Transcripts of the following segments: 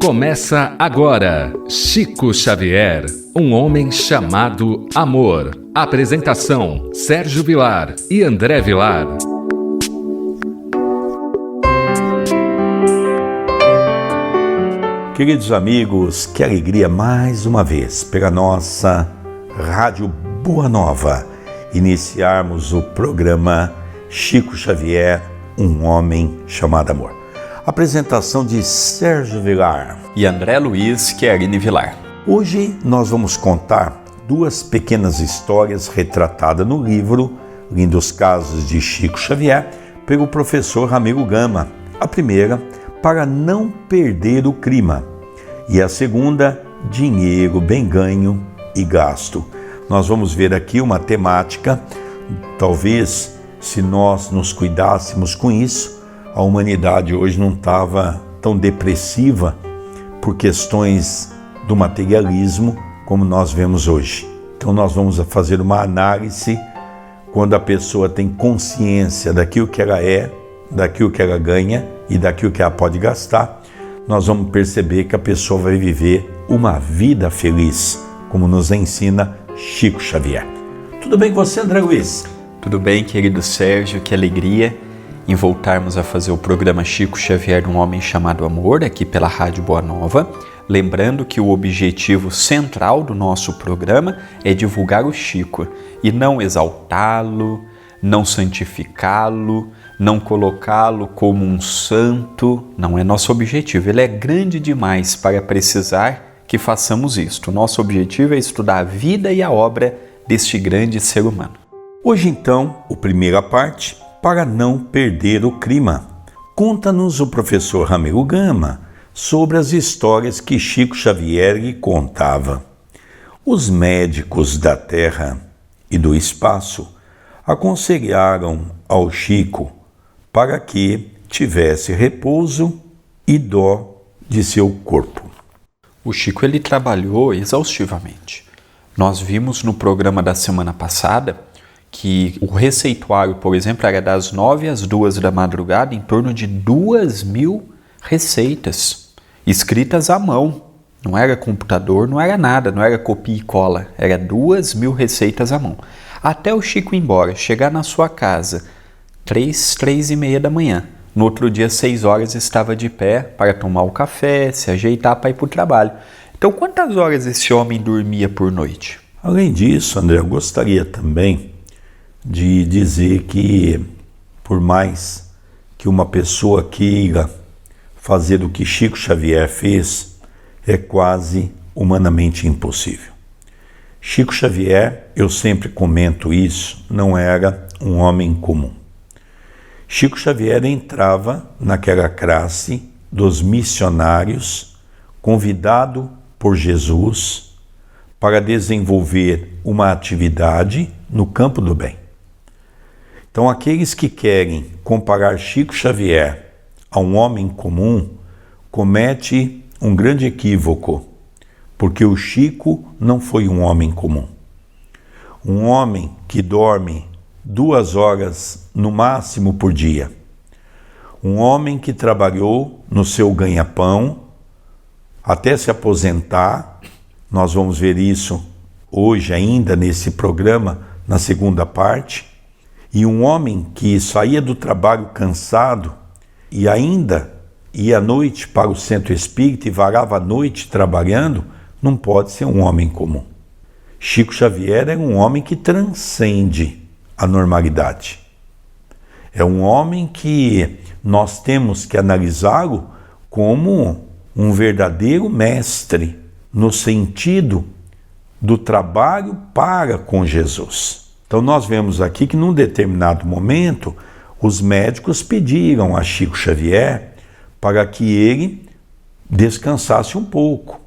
Começa agora, Chico Xavier, um homem chamado amor. Apresentação, Sérgio Vilar e André Vilar. Queridos amigos, que alegria mais uma vez pela nossa Rádio Boa Nova iniciarmos o programa Chico Xavier, um homem chamado amor. Apresentação de Sérgio Vilar e André Luiz Querini Vilar. Hoje nós vamos contar duas pequenas histórias retratadas no livro Lindos Casos de Chico Xavier pelo professor Ramiro Gama. A primeira, Para Não Perder o Clima, e a segunda, Dinheiro Bem Ganho e Gasto. Nós vamos ver aqui uma temática, talvez se nós nos cuidássemos com isso, a humanidade hoje não estava tão depressiva por questões do materialismo como nós vemos hoje. Então nós vamos fazer uma análise quando a pessoa tem consciência daquilo que ela é, daquilo que ela ganha e daquilo que ela pode gastar, nós vamos perceber que a pessoa vai viver uma vida feliz, como nos ensina Chico Xavier. Tudo bem com você, André Luiz? Tudo bem, querido Sérgio, que alegria em voltarmos a fazer o programa Chico Xavier, um homem chamado amor, aqui pela Rádio Boa Nova. Lembrando que o objetivo central do nosso programa é divulgar o Chico e não exaltá-lo, não santificá-lo, não colocá-lo como um santo. Não é nosso objetivo, ele é grande demais para precisar que façamos isto. Nosso objetivo é estudar a vida e a obra deste grande ser humano. Hoje então, a primeira parte, Para Não Perder o Clima. Conta-nos o professor Ramiro Gama sobre as histórias que Chico Xavier lhe contava. Os médicos da Terra e do espaço aconselharam ao Chico para que tivesse repouso e dó de seu corpo. O Chico ele trabalhou exaustivamente. Nós vimos no programa da semana passada que o receituário, por exemplo, era das 9 às 2 da madrugada, em torno de 2.000 receitas, escritas à mão. Não era computador, não era nada, não era copia e cola, era 2.000 receitas à mão. Até o Chico ir embora, chegar na sua casa, 3h30 da manhã. No outro dia, 6 horas, estava de pé para tomar o café, se ajeitar para ir para o trabalho. Então, quantas horas esse homem dormia por noite? Além disso, André, eu gostaria também de dizer que, por mais que uma pessoa queira fazer o que Chico Xavier fez, é quase humanamente impossível. Chico Xavier, eu sempre comento isso, não era um homem comum. Chico Xavier entrava naquela classe dos missionários, convidado por Jesus para desenvolver uma atividade no campo do bem. Então, aqueles que querem comparar Chico Xavier a um homem comum, comete um grande equívoco, porque o Chico não foi um homem comum. Um homem que dorme 2 horas no máximo por dia. Um homem que trabalhou no seu ganha-pão até se aposentar. Nós vamos ver isso hoje ainda nesse programa, na segunda parte. E um homem que saía do trabalho cansado e ainda ia à noite para o centro espírita e varava a noite trabalhando, não pode ser um homem comum. Chico Xavier é um homem que transcende a normalidade. É um homem que nós temos que analisá-lo como um verdadeiro mestre, no sentido do trabalho para com Jesus. Então nós vemos aqui que num determinado momento os médicos pediram a Chico Xavier para que ele descansasse um pouco.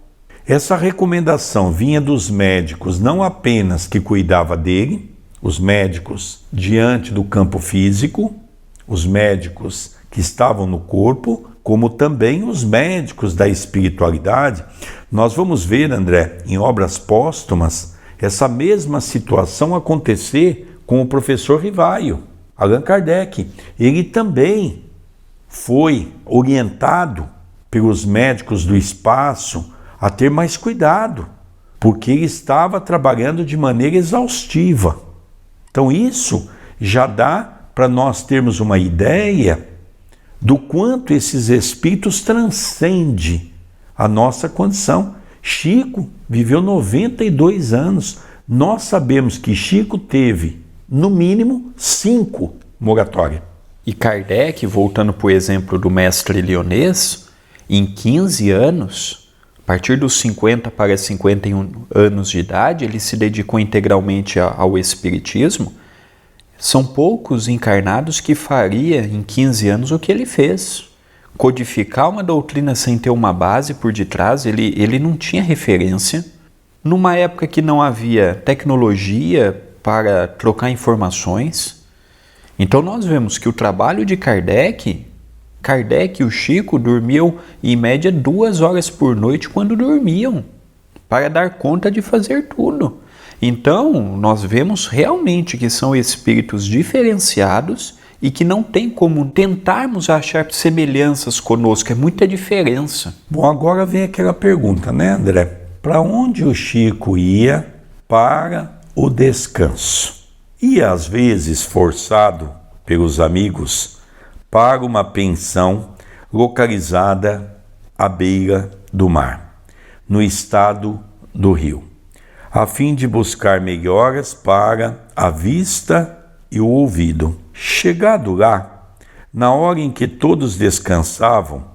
Essa recomendação vinha dos médicos não apenas que cuidava dele, os médicos diante do campo físico, os médicos que estavam no corpo, como também os médicos da espiritualidade. Nós vamos ver, André, em obras póstumas, essa mesma situação acontecer com o professor Rivaio, Allan Kardec. Ele também foi orientado pelos médicos do espaço a ter mais cuidado, porque ele estava trabalhando de maneira exaustiva. Então isso já dá para nós termos uma ideia do quanto esses espíritos transcendem a nossa condição. Chico viveu 92 anos. Nós sabemos que Chico teve, no mínimo, 5 moratórias. E Kardec, voltando para o exemplo do mestre Lyonês, em 15 anos, a partir dos 50 para 51 anos de idade, ele se dedicou integralmente ao espiritismo. São poucos encarnados que faria em 15 anos o que ele fez. Codificar uma doutrina sem ter uma base por detrás, ele não tinha referência. Numa época que não havia tecnologia para trocar informações. Então nós vemos que o trabalho de Kardec e o Chico dormiam em média 2 horas por noite quando dormiam, para dar conta de fazer tudo. Então, nós vemos realmente que são espíritos diferenciados e que não tem como tentarmos achar semelhanças conosco, é muita diferença. Bom, agora vem aquela pergunta, né, André? Para onde o Chico ia para o descanso? E às vezes forçado pelos amigos para uma pensão localizada à beira do mar, no estado do Rio, a fim de buscar melhoras para a vista e o ouvido. Chegado lá, na hora em que todos descansavam,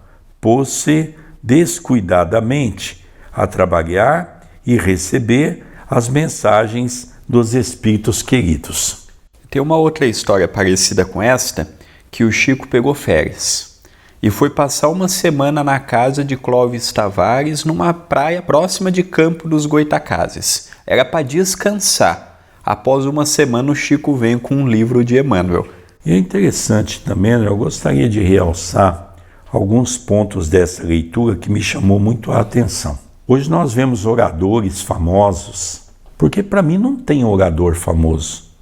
pôs-se descuidadamente a trabalhar e receber as mensagens dos espíritos queridos. Tem uma outra história parecida com esta, que o Chico pegou férias e foi passar uma semana na casa de Clóvis Tavares, numa praia próxima de Campo dos Goitacazes. Era para descansar. Após uma semana, o Chico vem com um livro de Emmanuel. E é interessante também, eu gostaria de realçar alguns pontos dessa leitura que me chamou muito a atenção. Hoje nós vemos oradores famosos, porque para mim não tem orador famoso.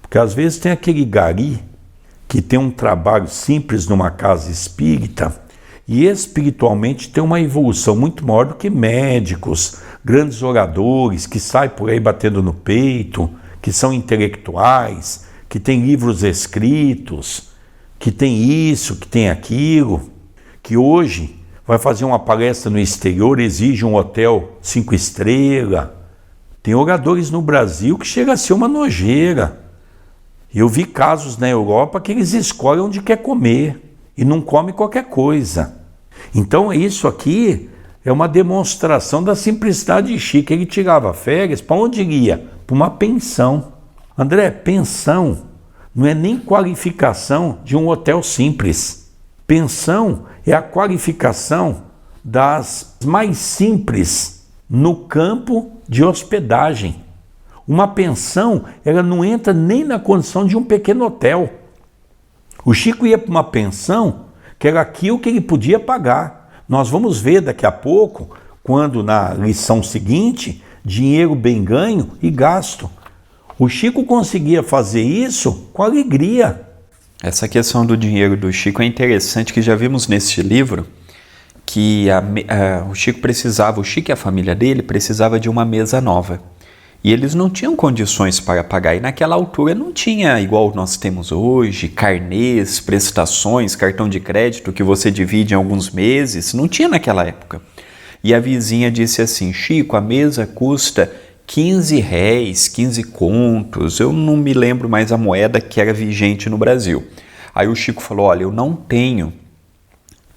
Porque às vezes tem aquele gari que tem um trabalho simples numa casa espírita e espiritualmente tem uma evolução muito maior do que médicos, grandes oradores que saem por aí batendo no peito, que são intelectuais, que têm livros escritos, que tem isso, que tem aquilo, que hoje vai fazer uma palestra no exterior, exige um hotel 5 estrelas. Tem oradores no Brasil que chega a ser uma nojeira. Eu vi casos na Europa que eles escolhem onde quer comer e não come qualquer coisa. Então isso aqui é uma demonstração da simplicidade de Chico. Ele tirava férias, para onde ele ia? Para uma pensão. André, pensão não é nem qualificação de um hotel simples. Pensão é a qualificação das mais simples no campo de hospedagem. Uma pensão, ela não entra nem na condição de um pequeno hotel. O Chico ia para uma pensão que era aquilo que ele podia pagar. Nós vamos ver daqui a pouco, quando na lição seguinte, dinheiro bem ganho e gasto. O Chico conseguia fazer isso com alegria. Essa questão do dinheiro do Chico é interessante, que já vimos nesse livro que o Chico e a família dele precisava de uma mesa nova. E eles não tinham condições para pagar. E naquela altura não tinha, igual nós temos hoje, carnês, prestações, cartão de crédito que você divide em alguns meses. Não tinha naquela época. E a vizinha disse assim: Chico, a mesa custa 15 réis, 15 contos. Eu não me lembro mais a moeda que era vigente no Brasil. Aí o Chico falou: olha, eu não tenho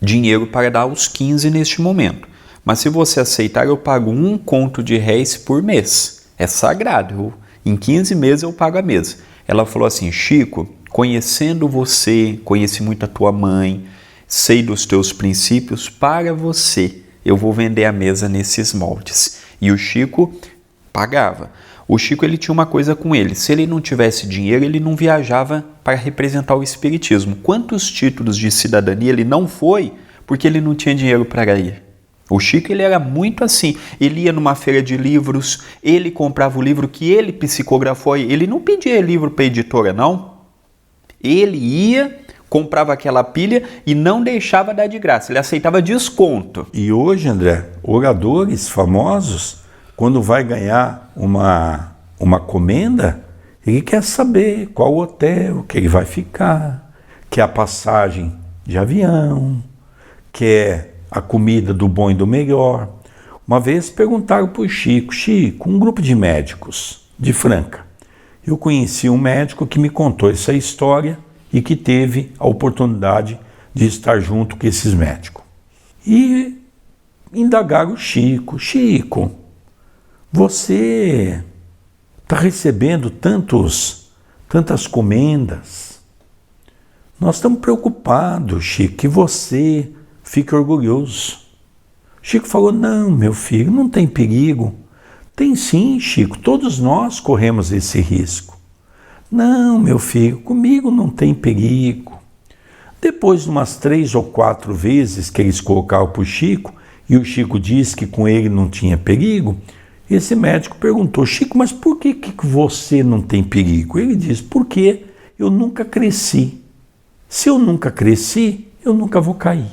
dinheiro para dar os 15 neste momento. Mas se você aceitar, eu pago 1 conto de réis por mês. É sagrado, em 15 meses eu pago a mesa. Ela falou assim: Chico, conhecendo você, conheci muito a tua mãe, sei dos teus princípios, para você eu vou vender a mesa nesses moldes. E o Chico pagava. O Chico, ele tinha uma coisa com ele: se ele não tivesse dinheiro, ele não viajava para representar o espiritismo. Quantos títulos de cidadania ele não foi porque ele não tinha dinheiro para ir? O Chico, ele era muito assim. Ele ia numa feira de livros, ele comprava o livro que ele psicografou. Ele não pedia livro para a editora, não. Ele ia comprava aquela pilha e não deixava dar de graça, ele aceitava desconto. E hoje, André, oradores famosos, quando vai ganhar uma comenda, ele quer saber qual hotel que ele vai ficar, quer a passagem de avião, quer a comida do bom e do melhor. Uma vez perguntaram para o Chico, um grupo de médicos de Franca. Eu conheci um médico que me contou essa história e que teve a oportunidade de estar junto com esses médicos. E indagaram o Chico, você está recebendo tantas comendas. Nós estamos preocupados, Chico, que você fique orgulhoso. Chico falou, não, meu filho, não tem perigo. Tem sim, Chico, todos nós corremos esse risco. Não, meu filho, comigo não tem perigo. Depois de umas 3 ou 4 vezes que eles colocaram para o Chico, e o Chico disse que com ele não tinha perigo, esse médico perguntou, Chico, mas por que você não tem perigo? Ele disse, porque eu nunca cresci. Se eu nunca cresci, eu nunca vou cair.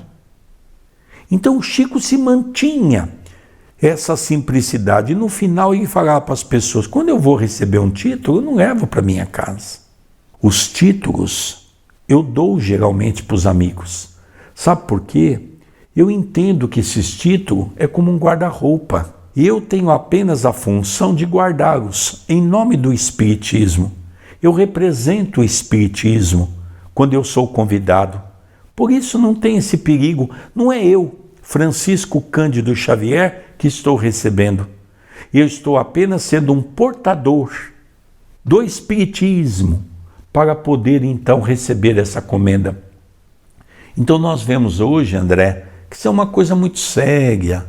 Então o Chico se mantinha essa simplicidade. E no final ele falava para as pessoas, quando eu vou receber um título, eu não levo para minha casa. Os títulos eu dou geralmente para os amigos. Sabe por quê? Eu entendo que esses títulos é como um guarda-roupa. E eu tenho apenas a função de guardá-los em nome do Espiritismo. Eu represento o Espiritismo quando eu sou convidado. Por isso não tem esse perigo. Não é eu, Francisco Cândido Xavier, que estou recebendo. Eu estou apenas sendo um portador do Espiritismo para poder então receber essa comenda. Então nós vemos hoje, André, que isso é uma coisa muito séria.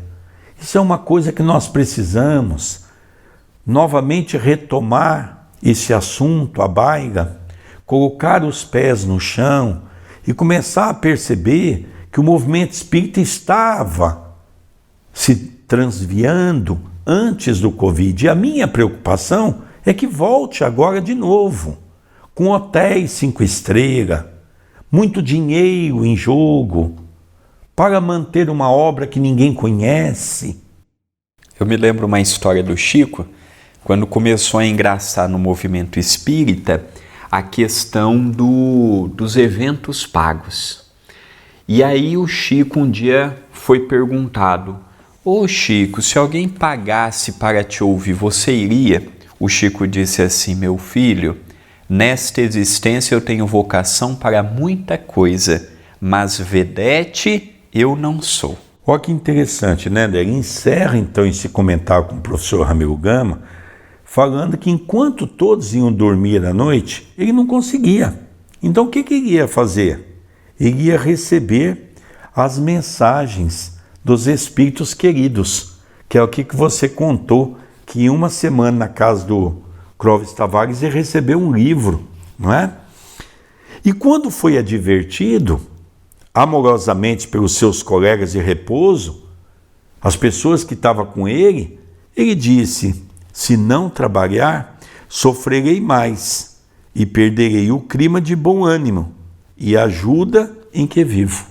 Isso é uma coisa que nós precisamos novamente retomar esse assunto, a baila, colocar os pés no chão e começar a perceber que o movimento espírita estava se transviando antes do Covid. E a minha preocupação é que volte agora de novo, com hotéis 5 estrelas, muito dinheiro em jogo, para manter uma obra que ninguém conhece. Eu me lembro uma história do Chico, quando começou a engraçar no movimento espírita a questão dos eventos pagos. E aí o Chico um dia foi perguntado, ô Chico, se alguém pagasse para te ouvir, você iria? O Chico disse assim, meu filho, nesta existência eu tenho vocação para muita coisa, mas vedete eu não sou. Olha que interessante, né? Ele encerra então esse comentário com o professor Ramiro Gama, falando que enquanto todos iam dormir à noite, ele não conseguia. Então o que ele ia fazer? Ele ia receber as mensagens dos espíritos queridos, que é o que você contou, que em uma semana na casa do Clóvis Tavares ele recebeu um livro, não é? E quando foi advertido amorosamente pelos seus colegas de repouso, as pessoas que estavam com ele, ele disse, se não trabalhar, sofrerei mais e perderei o clima de bom ânimo e a ajuda em que vivo.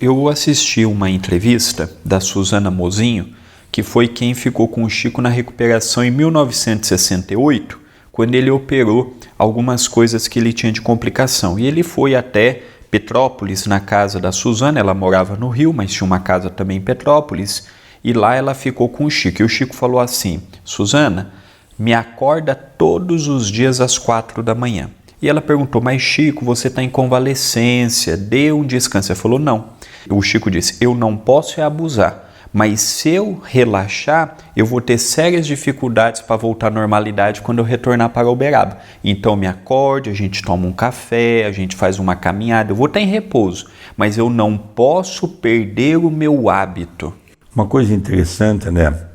Eu assisti uma entrevista da Suzana Mozinho, que foi quem ficou com o Chico na recuperação em 1968, quando ele operou algumas coisas que ele tinha de complicação. E ele foi até Petrópolis, na casa da Suzana, ela morava no Rio, mas tinha uma casa também em Petrópolis, e lá ela ficou com o Chico. E o Chico falou assim, Suzana, me acorda todos os dias às 4 da manhã. E ela perguntou, mas Chico, você está em convalescência, dê um descanso. Ele falou, não. O Chico disse, eu não posso abusar, mas se eu relaxar, eu vou ter sérias dificuldades para voltar à normalidade quando eu retornar para Uberaba. Então me acorde, a gente toma um café, a gente faz uma caminhada, eu vou estar em repouso, mas eu não posso perder o meu hábito. Uma coisa interessante, né?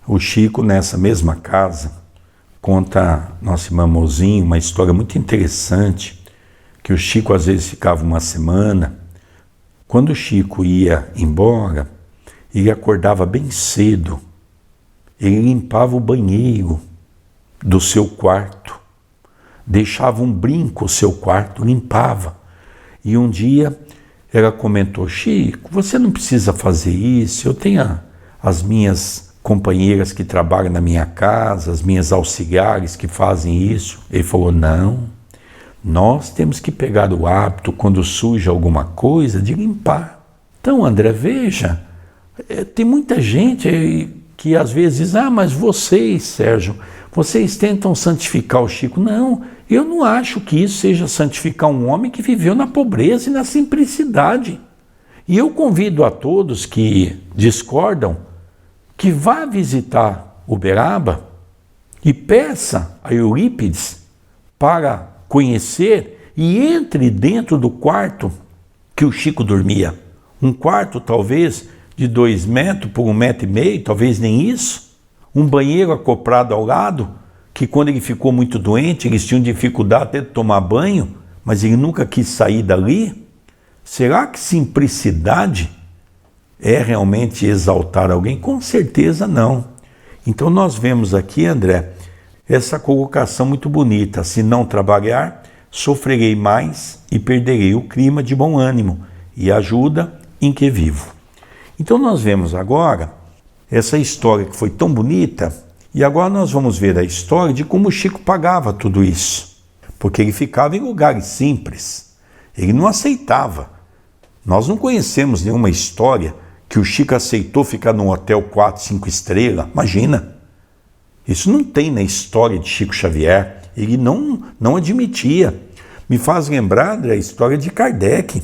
O Chico, nessa mesma casa, conta nosso irmão Mozinho uma história muito interessante, que o Chico às vezes ficava uma semana. Quando o Chico ia embora, ele acordava bem cedo, ele limpava o banheiro do seu quarto, deixava um brinco o seu quarto, limpava. E um dia ela comentou: Chico, você não precisa fazer isso, eu tenho as minhas companheiras que trabalham na minha casa, as minhas auxiliares que fazem isso. Ele falou: não, nós temos que pegar o hábito, quando surge alguma coisa, de limpar. Então, André, veja, tem muita gente que às vezes diz: mas vocês, Sérgio, vocês tentam santificar o Chico. Não, eu não acho que isso seja santificar um homem que viveu na pobreza e na simplicidade. E eu convido a todos que discordam que vá visitar Uberaba e peça a Eurípides para conhecer e entre dentro do quarto que o Chico dormia. Um quarto talvez de 2 metros por 1,5 metro, talvez nem isso. Um banheiro acoplado ao lado, que quando ele ficou muito doente, eles tinham dificuldade até de tomar banho, mas ele nunca quis sair dali. Será que simplicidade é realmente exaltar alguém? Com certeza não. Então nós vemos aqui, André, essa colocação muito bonita: se não trabalhar, sofrerei mais e perderei o clima de bom ânimo e ajuda em que vivo. Então nós vemos agora essa história que foi tão bonita, e agora nós vamos ver a história de como o Chico pagava tudo isso, porque ele ficava em lugares simples, ele não aceitava. Nós não conhecemos nenhuma história que o Chico aceitou ficar num hotel 4, 5 estrelas, imagina. Isso não tem na história de Chico Xavier, ele não admitia. Me faz lembrar da história de Kardec.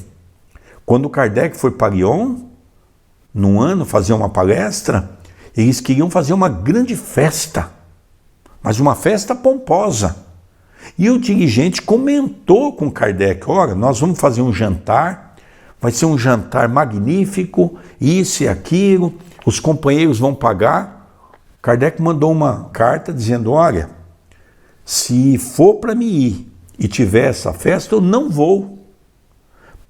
Quando Kardec foi para Lyon, num ano, fazer uma palestra, eles queriam fazer uma grande festa, mas uma festa pomposa. E o dirigente comentou com Kardec: olha, nós vamos fazer um jantar, vai ser um jantar magnífico, isso e aquilo, os companheiros vão pagar. Kardec mandou uma carta dizendo: olha, se for para mim ir e tiver essa festa, eu não vou.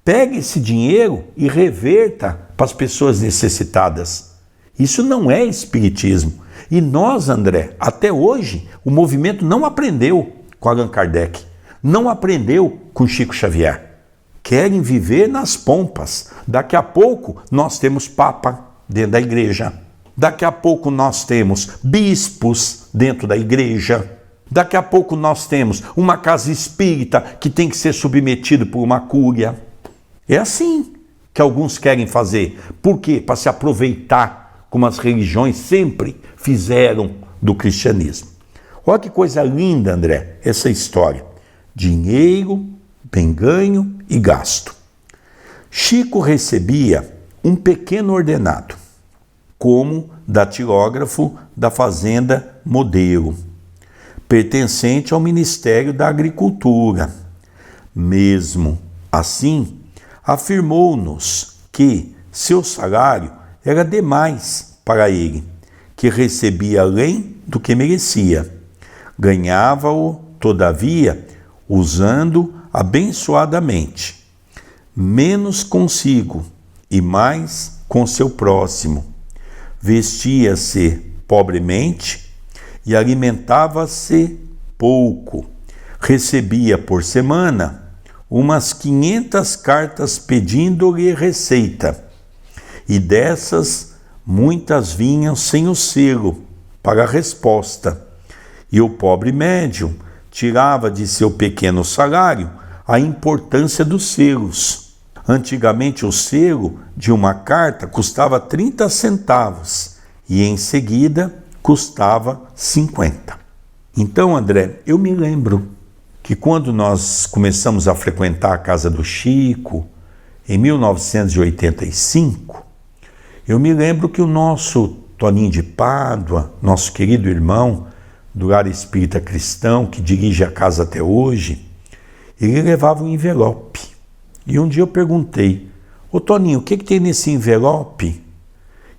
Pegue esse dinheiro e reverta para as pessoas necessitadas. Isso não é espiritismo. E nós, André, até hoje, o movimento não aprendeu com Allan Kardec, não aprendeu com Chico Xavier. Querem viver nas pompas. Daqui a pouco nós temos papa dentro da igreja. Daqui a pouco nós temos bispos dentro da igreja. Daqui a pouco nós temos uma casa espírita que tem que ser submetido por uma cúria. É assim que alguns querem fazer. Por quê? Para se aproveitar, como as religiões sempre fizeram do cristianismo. Olha que coisa linda, André, essa história. Dinheiro, bem ganho e gasto. Chico recebia um pequeno ordenado, como datilógrafo da Fazenda Modelo, pertencente ao Ministério da Agricultura. Mesmo assim, afirmou-nos que seu salário era demais para ele, que recebia além do que merecia. Ganhava-o, todavia, usando abençoadamente, menos consigo e mais com seu próximo. Vestia-se pobremente e alimentava-se pouco. Recebia por semana umas 500 cartas pedindo-lhe receita, e dessas muitas vinham sem o selo para a resposta, e o pobre médium tirava de seu pequeno salário a importância dos selos. Antigamente o selo de uma carta custava 30 centavos e em seguida custava 50. Então, André, eu me lembro que quando nós começamos a frequentar a casa do Chico, em 1985, eu me lembro que o nosso Toninho de Pádua, nosso querido irmão do Lar Espírita Cristão, que dirige a casa até hoje, ele levava um envelope. E um dia eu perguntei: ô Toninho, o que tem nesse envelope?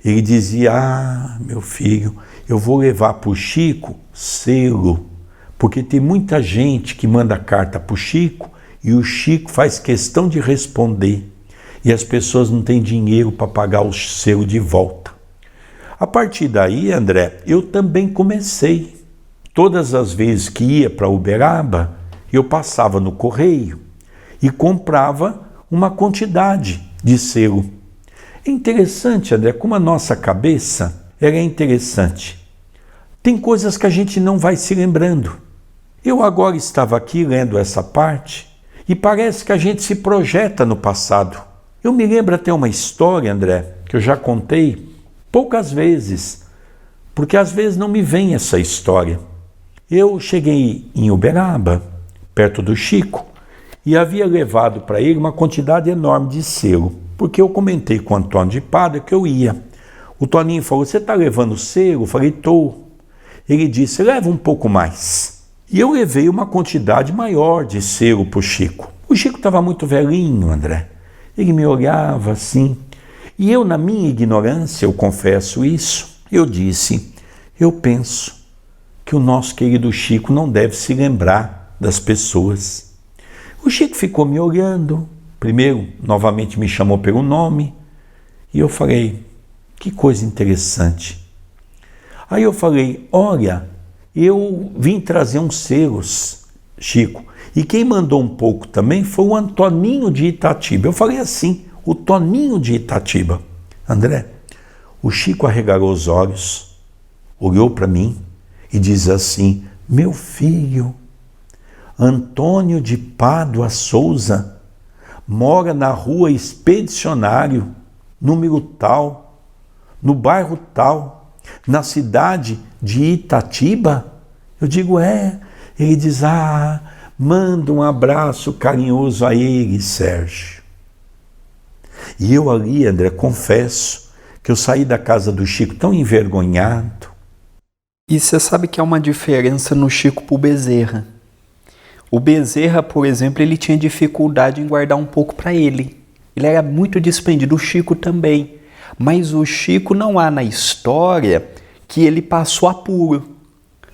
Ele dizia: meu filho, eu vou levar para o Chico selo, porque tem muita gente que manda carta para o Chico e o Chico faz questão de responder. E as pessoas não têm dinheiro para pagar o selo de volta. A partir daí, André, eu também comecei. Todas as vezes que ia para Uberaba, eu passava no correio e comprava uma quantidade de selo. É interessante, André, como a nossa cabeça ela é interessante. Tem coisas que a gente não vai se lembrando. Eu agora estava aqui lendo essa parte e parece que a gente se projeta no passado. Eu me lembro até uma história, André, que eu já contei poucas vezes, porque às vezes não me vem essa história. Eu cheguei em Uberaba, perto do Chico, e havia levado para ele uma quantidade enorme de selo, porque eu comentei com o Antônio de Pádua que eu ia. O Toninho falou, você está levando selo? Eu falei, estou. Ele disse, leva um pouco mais. E eu levei uma quantidade maior de selo para o Chico. O Chico estava muito velhinho, André. Ele me olhava assim. E eu, na minha ignorância, eu confesso isso, eu disse, eu penso que o nosso querido Chico não deve se lembrar das pessoas. O Chico ficou me olhando. Primeiro, novamente me chamou pelo nome. E eu falei, que coisa interessante. Aí eu falei, olha, eu vim trazer uns selos, Chico. E quem mandou um pouco também foi o Antoninho de Itatiba. Eu falei assim, o Toninho de Itatiba. André, o Chico arregalou os olhos, olhou para mim e diz assim, meu filho, Antônio de Pádua Souza, mora na rua Expedicionário, número tal, no bairro tal, na cidade de Itatiba? Eu digo, é. Ele diz, manda um abraço carinhoso a ele, Sérgio. E eu ali, André, confesso que eu saí da casa do Chico tão envergonhado. E você sabe que há uma diferença no Chico pro Bezerra. O Bezerra, por exemplo, ele tinha dificuldade em guardar um pouco para ele. Ele era muito desprendido, o Chico também. Mas o Chico não há na história que ele passou apuro.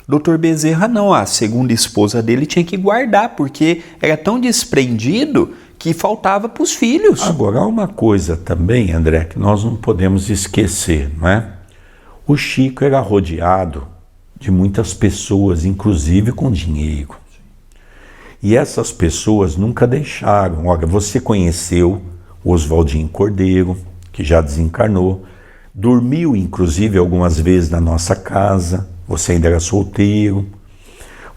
Dr. Bezerra não, a segunda esposa dele tinha que guardar, porque era tão desprendido que faltava para os filhos. Agora, há uma coisa também, André, que nós não podemos esquecer, não é? O Chico era rodeado de muitas pessoas, inclusive com dinheiro. E essas pessoas nunca deixaram. Olha, você conheceu o Oswaldinho Cordeiro, que já desencarnou, dormiu inclusive algumas vezes na nossa casa, você ainda era solteiro.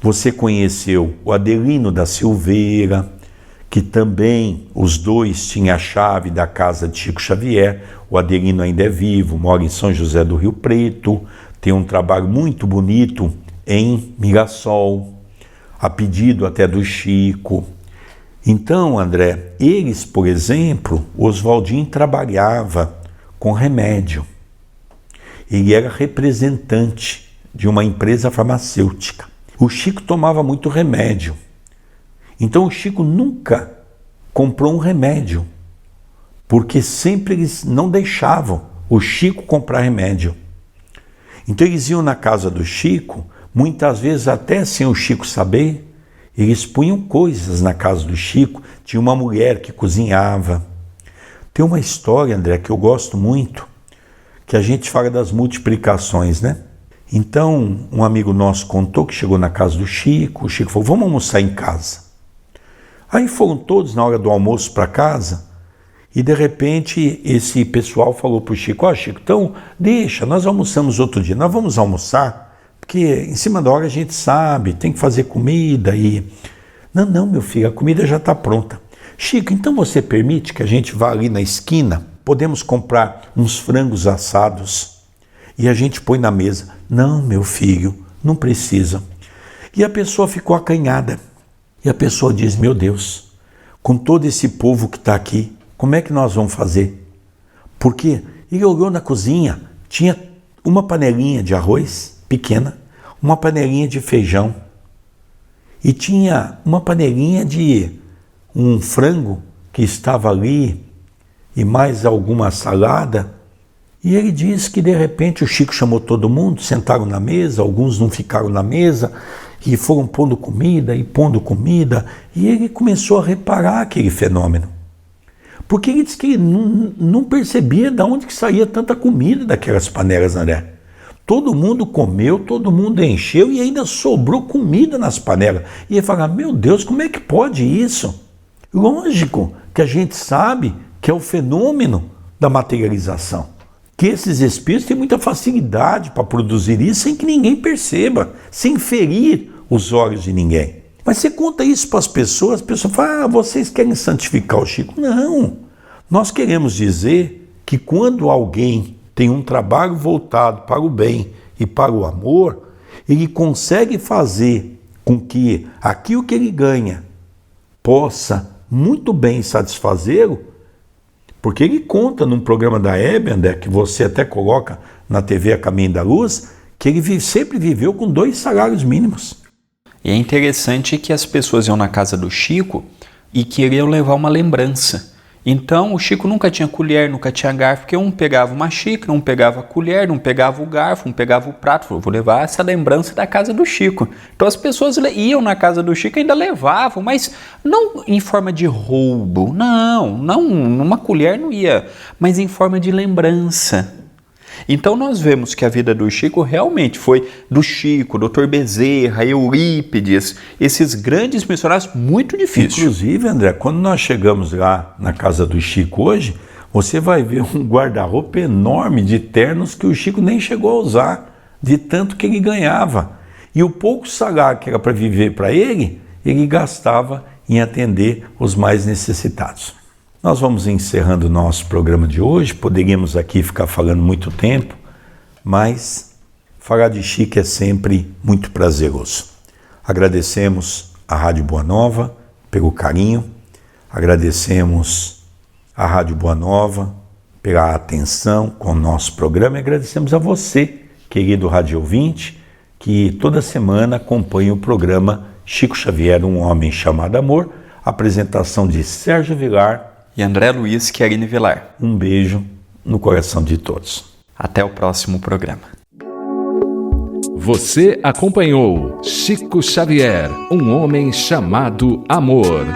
Você conheceu o Adelino da Silveira, que também os dois tinham a chave da casa de Chico Xavier. O Adelino ainda é vivo, mora em São José do Rio Preto, tem um trabalho muito bonito em Mirassol, a pedido até do Chico. Então, André, eles, por exemplo, o Oswaldinho trabalhava com remédio. Ele era representante de uma empresa farmacêutica. O Chico tomava muito remédio. Então o Chico nunca comprou um remédio, porque sempre eles não deixavam o Chico comprar remédio. Então eles iam na casa do Chico, muitas vezes até sem o Chico saber, eles punham coisas na casa do Chico. Tinha uma mulher que cozinhava. Tem uma história, André, que eu gosto muito, que a gente fala das multiplicações, né? Então, um amigo nosso contou que chegou na casa do Chico, o Chico falou, vamos almoçar em casa. Aí foram todos na hora do almoço para casa, e de repente esse pessoal falou para o Chico, Chico, então deixa, nós almoçamos outro dia, nós vamos almoçar, porque em cima da hora a gente sabe, tem que fazer comida e... Não, meu filho, a comida já está pronta. Chico, então você permite que a gente vá ali na esquina, podemos comprar uns frangos assados e a gente põe na mesa. Não, meu filho, não precisa. E a pessoa ficou acanhada. E a pessoa diz, meu Deus, com todo esse povo que está aqui, como é que nós vamos fazer? Porque ele olhou na cozinha, tinha uma panelinha de arroz pequena, uma panelinha de feijão e tinha uma panelinha de um frango que estava ali e mais alguma salada. E ele diz que de repente o Chico chamou todo mundo, sentaram na mesa, alguns não ficaram na mesa, e foram pondo comida, e ele começou a reparar aquele fenômeno. Porque ele disse que ele não percebia de onde que saía tanta comida daquelas panelas, André. Todo mundo comeu, todo mundo encheu e ainda sobrou comida nas panelas. E ele fala, meu Deus, como é que pode isso? Lógico que a gente sabe que é o fenômeno da materialização. Que esses espíritos têm muita facilidade para produzir isso sem que ninguém perceba, sem ferir os olhos de ninguém. Mas você conta isso para as pessoas falam, vocês querem santificar o Chico? Não. Nós queremos dizer que quando alguém tem um trabalho voltado para o bem e para o amor, ele consegue fazer com que aquilo que ele ganha possa muito bem satisfazê-lo, porque ele conta num programa da Hebe, André, que você até coloca na TV A Caminho da Luz, que ele sempre viveu com 2 salários mínimos. E é interessante que as pessoas iam na casa do Chico e queriam levar uma lembrança. Então o Chico nunca tinha colher, nunca tinha garfo, porque um pegava uma xícara, um pegava a colher, um pegava o garfo, um pegava o prato. Falou, vou levar essa lembrança da casa do Chico. Então as pessoas iam na casa do Chico e ainda levavam, mas não em forma de roubo, não, numa colher não ia, mas em forma de lembrança. Então nós vemos que a vida do Chico realmente foi do Chico, Dr. Bezerra, Eurípides, esses grandes missionários muito difíceis. Inclusive, André, quando nós chegamos lá na casa do Chico hoje, você vai ver um guarda-roupa enorme de ternos que o Chico nem chegou a usar, de tanto que ele ganhava. E o pouco salário que era para viver para ele gastava em atender os mais necessitados. Nós vamos encerrando o nosso programa de hoje, poderíamos aqui ficar falando muito tempo, mas falar de Chico é sempre muito prazeroso. Agradecemos à Rádio Boa Nova pelo carinho, agradecemos à Rádio Boa Nova pela atenção com o nosso programa e agradecemos a você, querido rádio ouvinte, que toda semana acompanha o programa Chico Xavier, um homem chamado amor, apresentação de Sérgio Vilar e André Luiz Querini Vilar. Um beijo no coração de todos. Até o próximo programa. Você acompanhou Chico Xavier, um homem chamado amor.